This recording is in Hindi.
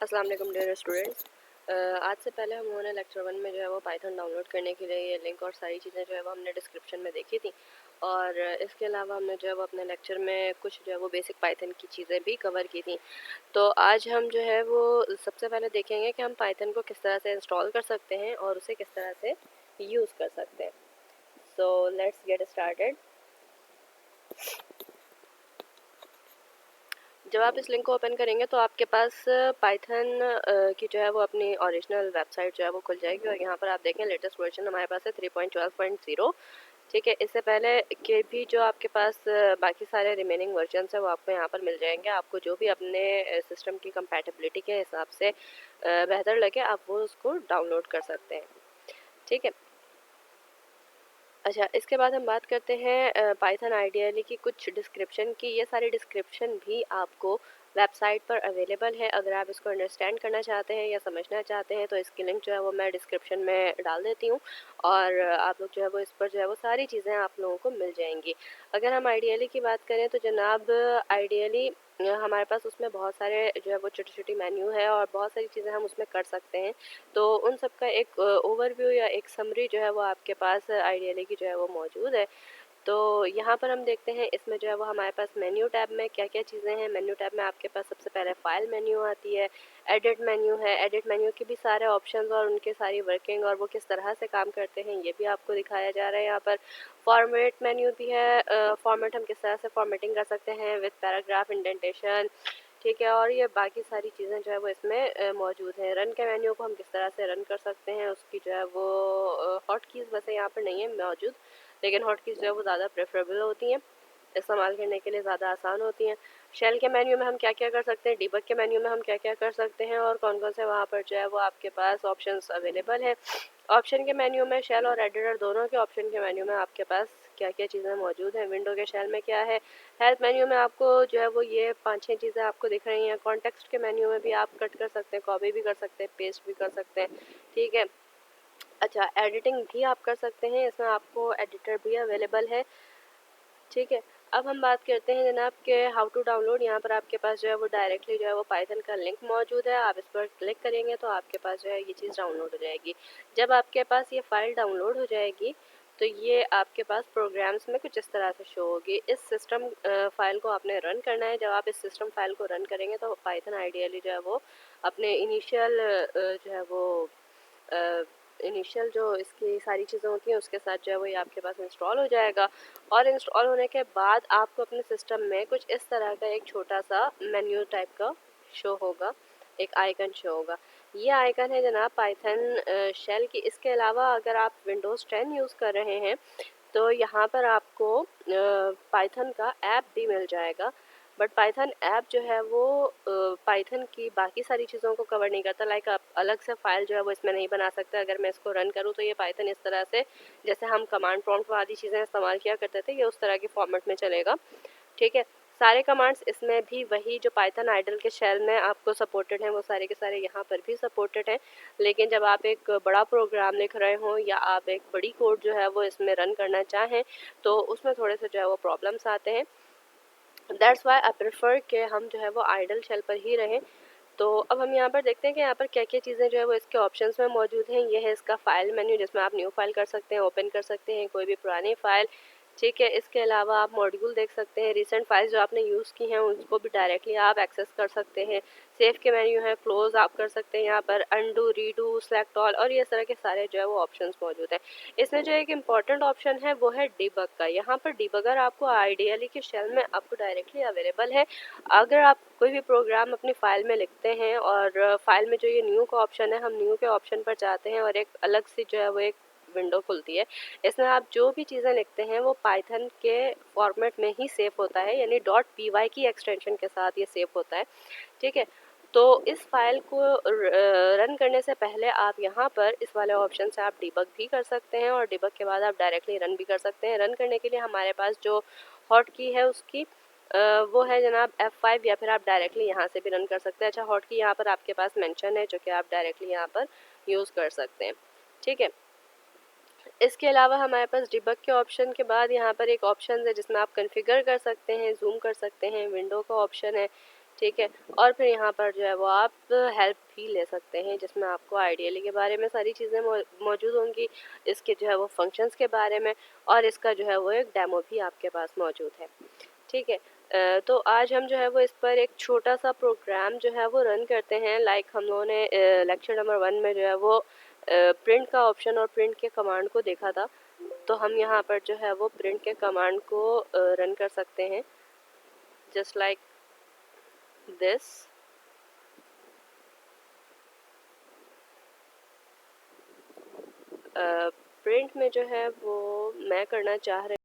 अस्सलाम वालेकुम डियर स्टूडेंट्स। आज से पहले हम लोगों ने लेक्चर 1 में जो है वो पाइथन डाउनलोड करने के लिए ये लिंक और सारी चीज़ें जो है वो हमने डिस्क्रिप्शन में देखी थी। और इसके अलावा हमने जो है वो अपने लेक्चर में कुछ जो है वो बेसिक पाइथन की चीज़ें भी कवर की थी। तो आज हम जो है वो सबसे पहले देखेंगे कि हम पाइथन को किस तरह से इंस्टॉल कर सकते हैं और उसे किस तरह से यूज़ कर सकते हैं। So let's get started. जब आप इस लिंक को ओपन करेंगे तो आपके पास पाइथन की जो है वो अपनी ओरिजिनल वेबसाइट जो है वो खुल जाएगी और यहाँ पर आप देखें लेटेस्ट वर्जन हमारे पास है 3.12.0। ठीक है, इससे पहले के भी जो आपके पास बाकी सारे रिमेनिंग वर्जन है वो आपको यहाँ पर मिल जाएंगे। आपको जो भी अपने सिस्टम की कंपैटिबिलिटी के हिसाब से बेहतर लगे आप वो उसको डाउनलोड कर सकते हैं। ठीक है, अच्छा, इसके बाद हम बात करते हैं पाइथन आइडियली की कुछ डिस्क्रिप्शन की। ये सारी डिस्क्रिप्शन भी आपको वेबसाइट पर अवेलेबल है। अगर आप इसको अंडरस्टैंड करना चाहते हैं या समझना चाहते हैं तो इसकी लिंक जो है वो मैं डिस्क्रिप्शन में डाल देती हूँ और आप लोग जो है वो इस पर जो है वो सारी चीज़ें आप लोगों को मिल जाएंगी। अगर हम आइडियली की बात करें तो जनाब आइडियली हमारे पास उसमें बहुत सारे जो है वो छोटी छोटी मेन्यू है और बहुत सारी चीज़ें हम उसमें कर सकते हैं। तो उन सब का एक ओवरव्यू या एक समरी जो है वो आपके पास आइडियली की जो है वो मौजूद है। तो यहाँ पर हम देखते हैं इसमें जो है वो हमारे पास मेन्यू टैब में क्या क्या चीज़ें हैं। मेन्यू टैब में आपके पास सबसे पहले फ़ाइल मेन्यू आती है, एडिट मेन्यू है। एडिट मेन्यू के भी सारे ऑप्शंस और उनके सारी वर्किंग और वो किस तरह से काम करते हैं ये भी आपको दिखाया जा रहा है यहाँ पर। फॉर्मेट मेन्यू भी है, फॉर्मेट हम किस तरह से फॉर्मेटिंग कर सकते हैं विद पैराग्राफ इंडेंटेशन। ठीक है, और ये बाकी सारी चीज़ें जो है वो इसमें मौजूद हैं। रन के मेन्यू को हम किस तरह से रन कर सकते हैं उसकी जो है वो हॉट कीज़ वैसे यहाँ पर नहीं है मौजूद, लेकिन हॉट कीज़ जो है वो ज़्यादा प्रेफरेबल होती हैं, इस्तेमाल करने के लिए ज़्यादा आसान होती हैं। शेल के मेन्यू में हम क्या क्या कर सकते हैं, डिबग के मेन्यू में हम क्या क्या कर सकते हैं और कौन कौन से वहाँ पर जो है वो आपके पास ऑप्शंस अवेलेबल है। ऑप्शन के मेन्यू में शेल और एडिटर दोनों के ऑप्शन के मेन्यू में आपके पास क्या क्या चीज़ें मौजूद हैं। विंडो के शेल में क्या है, हेल्प मेन्यू में आपको जो है वो ये 5-6 चीज़ें आपको दिख रही हैं। कॉन्टेक्स्ट के मेन्यू में भी आप कट कर सकते हैं, कॉपी भी कर सकते हैं, पेस्ट भी कर सकते हैं। ठीक है, अच्छा, एडिटिंग भी आप कर सकते हैं, इसमें आपको एडिटर भी अवेलेबल है। ठीक है, अब हम बात करते हैं जनाब के हाउ टू डाउनलोड। यहाँ पर आपके पास जो है वो डायरेक्टली जो है वो पाइथन का लिंक मौजूद है। आप इस पर क्लिक करेंगे तो आपके पास जो है ये चीज़ डाउनलोड हो जाएगी। जब आपके पास ये फ़ाइल डाउनलोड हो जाएगी तो ये आपके पास प्रोग्राम्स में कुछ इस तरह से शो होगी। इस सिस्टम फाइल को आपने रन करना है। जब आप इस सिस्टम फाइल को रन करेंगे तो पाइथन आइडियली जो है वो अपने इनिशियल जो है वो इनिशियल जो इसकी सारी चीज़ें होती हैं उसके साथ जो है वो ये आपके पास इंस्टॉल हो जाएगा। और इंस्टॉल होने के बाद आपको अपने सिस्टम में कुछ इस तरह का एक छोटा सा मेन्यू टाइप का शो होगा, एक आइकन शो होगा। ये आइकन है जनाब पाइथन शेल की। इसके अलावा अगर आप विंडोज़ 10 यूज़ कर रहे हैं तो यहाँ पर आपको पाइथन का ऐप भी मिल जाएगा। बट पाइथन ऐप जो है वो पाइथन की बाकी सारी चीज़ों को कवर नहीं करता। लाइक आप अलग से फ़ाइल जो है वो इसमें नहीं बना सकते। अगर मैं इसको रन करूँ तो ये पाइथन इस तरह से, जैसे हम कमांड प्रॉम्प्ट वाली चीज़ें इस्तेमाल किया करते थे, ये उस तरह के फॉर्मेट में चलेगा। ठीक है, सारे कमांड्स इसमें भी वही जो पाइथन आइडल के शेल में आपको सपोर्टेड हैं वो सारे के सारे यहाँ पर भी सपोर्टेड हैं। लेकिन जब आप एक बड़ा प्रोग्राम लिख रहे हों या आप एक बड़ी कोड जो है वो इसमें रन करना चाहें तो उसमें थोड़े से जो है वो प्रॉब्लम्स आते हैं। दैट्स वाई आई प्रेफर कि हम जो है वो आइडल शेल पर ही रहें। तो अब हम यहाँ पर देखते हैं कि यहाँ पर क्या क्या चीज़ें जो है वो इसके ऑप्शंस में मौजूद हैं। ये है इसका फ़ाइल मेन्यू जिसमें आप न्यू फाइल कर सकते हैं, ओपन कर सकते हैं कोई भी पुरानी फ़ाइल। ठीक है, इसके अलावा आप मॉड्यूल देख सकते हैं, रिसेंट फाइल्स जो आपने यूज़ की हैं उनको भी डायरेक्टली आप एक्सेस कर सकते हैं। सेव के मेन्यू है, क्लोज आप कर सकते हैं यहाँ पर, अनडू, रीडू, सेलेक्ट ऑल और ये इस तरह के सारे जो है वो ऑप्शंस मौजूद हैं। इसमें जो एक इम्पॉर्टेंट ऑप्शन है वो है डिबग का। यहाँ पर डिबगर आपको आइडियली के शेल में आपको डायरेक्टली अवेलेबल है। अगर आप कोई भी प्रोग्राम अपनी फ़ाइल में लिखते हैं और फ़ाइल में जो ये न्यू का ऑप्शन है, हम न्यू के ऑप्शन पर जाते हैं और एक अलग सी जो है वो एक विंडो खुलती है। इसमें आप जो भी चीज़ें लिखते हैं वो पाइथन के फॉर्मेट में ही सेव होता है, यानी .py की एक्सटेंशन के साथ ये सेव होता है। ठीक है, तो इस फाइल को रन करने से पहले आप यहाँ पर इस वाले ऑप्शन से आप डिबग भी कर सकते हैं और डिबग के बाद आप डायरेक्टली रन भी कर सकते हैं। रन करने के लिए हमारे पास जो हॉट की है उसकी वो है जनाब F5, या फिर आप डायरेक्टली यहाँ से भी रन कर सकते हैं। अच्छा, हॉट की यहाँ पर आपके पास मेंशन है जो कि आप डायरेक्टली यहाँ पर यूज़ कर सकते हैं। ठीक है, इसके अलावा हमारे पास डिबग के ऑप्शन के बाद यहाँ पर एक ऑप्शन है जिसमें आप कॉन्फ़िगर कर सकते हैं, जूम कर सकते हैं, विंडो का ऑप्शन है। ठीक है। और फिर यहाँ पर जो है वो आप हेल्प भी ले सकते हैं, जिसमें आपको आइडियली के बारे में सारी चीज़ें मौजूद होंगी, इसके जो है वो फंक्शंस के बारे में, और इसका जो है वो एक डेमो भी आपके पास मौजूद है। ठीक है। तो आज हम जो है वो इस पर एक छोटा सा प्रोग्राम जो है वो रन करते हैं। लाइक हम लोगों ने लेक्चर नंबर 1 में जो है वो प्रिंट का ऑप्शन और प्रिंट के कमांड को देखा था। तो हम यहाँ पर जो है वो प्रिंट के कमांड को रन कर सकते हैं, जस्ट लाइक दिस। प्रिंट में जो है वो मैं करना चाह रही